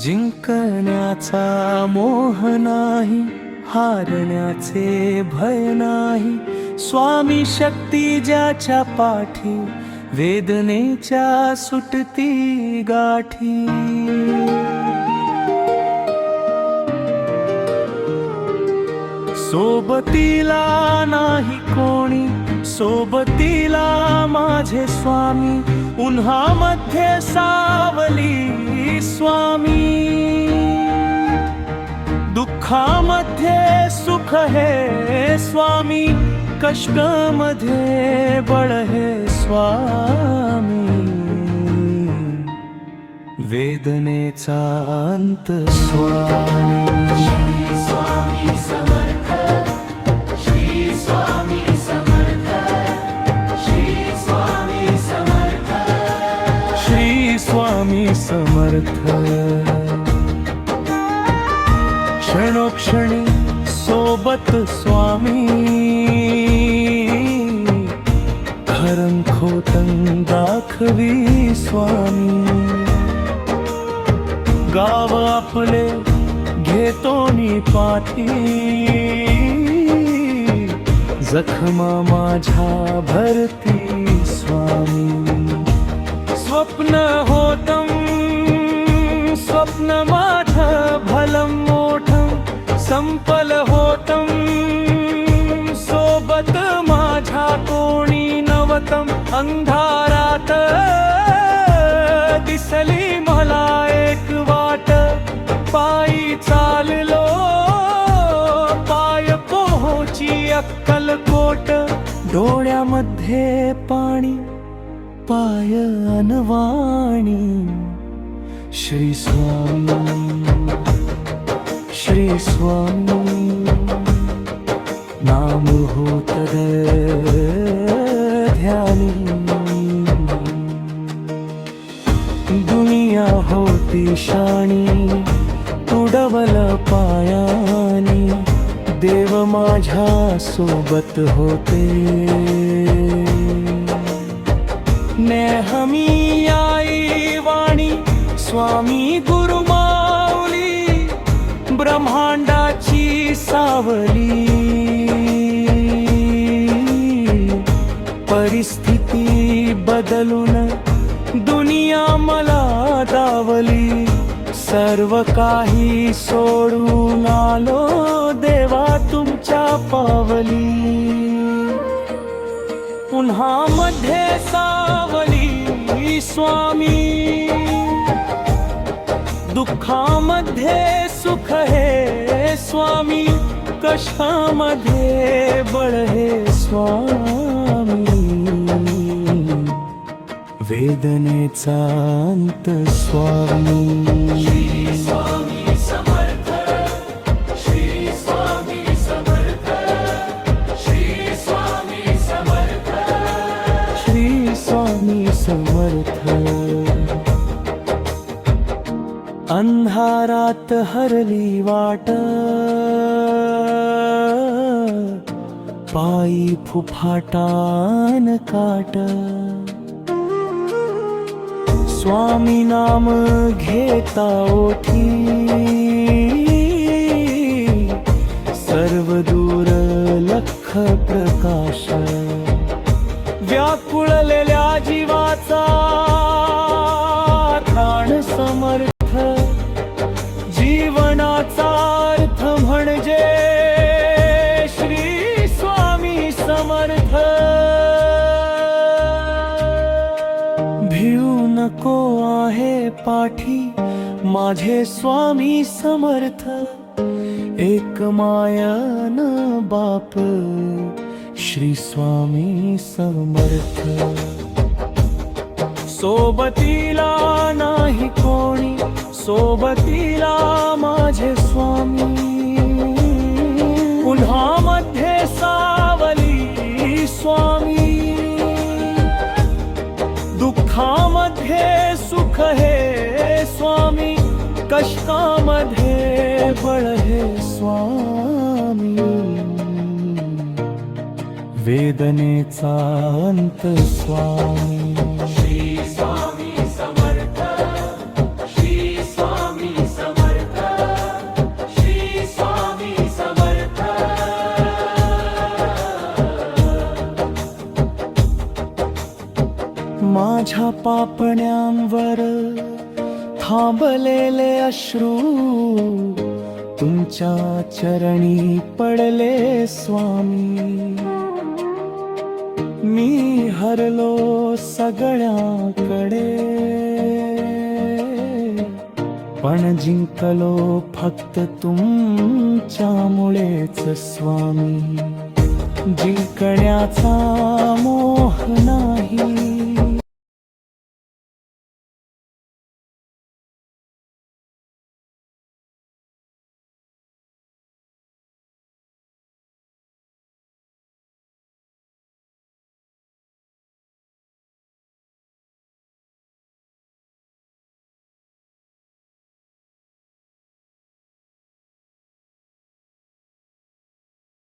जिंकण्याचा मोह नाही, हारण्याचे भय नाही। स्वामी शक्ती ज्याच्या पाठी, वेदनेच्या सुटती गाठी। सोबतीला नाही कोणी, सोबतीला माझे स्वामी। उन्हामध्ये सावली स्वामी, दुःखामध्ये सुख है स्वामी। कष्टामध्ये बळ है स्वामी, वेदनेचा अंत स्वामी। स्वामी समर्थ, श्री स्वामी समर्थ, श्री स्वामी समर्थ, श्री स्वामी समर्थ। क्षणोक्षणी सोबत स्वामी, खरं खोटं दाखवी स्वामी। गाव आपले घेतो नी पाठी, जखमा माझ्या भरती स्वामी। स्वप्न होतं, स्वप्न माझं भलं मोठं, संपल होतं सोबत माझ्या कोणी नवतं। अंधारात दिसली मला एक वाट, पायी चाललो पाय पोहोची अक्कलकोट। डोळ्यामध्ये पाणी, पाय अनवाणी। श्री स्वामी, श्री स्वामी, नाम होत ध्यानी। दुनिया होती शाणी, तुडवल पायानी। देव माझ्या सोबत होते, नेहमी आई वाणी। स्वामी गुरु माऊली, ब्रह्मांडाची सावली। परिस्थिती बदलून दुनिया मला दावली। सर्व काही सोडून आलो देवा तुमच्या पावली। उन्हामध्ये सावली स्वामी, दुःखामध्ये सुख है स्वामी। कष्टामध्ये बळ है स्वामी, वेदनेचा अंत स्वामी। श्री स्वामी समर्थ, श्री स्वामी समर्थ, श्री स्वामी समर्थ, श्री स्वामी समर्थ। अंधारात हरली वाट, पायी फुफाटान काट। स्वामी नाम घेता ओठी, सर्व दूर लख प्रकाश। व्याकुळलेल्या जीवाचा त्राण समर्थ, जीवनाचा अर्थ म्हणजे श्री स्वामी समर्थ। भिऊ नको आहे पाठी, माझे स्वामी समर्थ। एक मायन बाप, श्री स्वामी समर्थ। सोबतीला नाही कोणी, सोबतीला माझे स्वामी। उन्हामध्ये सावली स्वामी, दुःखामध्ये सुख है स्वामी। कष्टामध्ये बळ है स्वामी, वेदनेचा अंत स्वामी। श्री स्वामी समर्थ, श्री स्वामी माझ्या पापण्यांवर थांबलेले अश्रू तुमच्या चरणी पडले स्वामी. मी हरलो सगळ्याकडे पण जिंकलो फक्त तुमच्यामुळेच स्वामी. जिंकण्याचा मोह नाही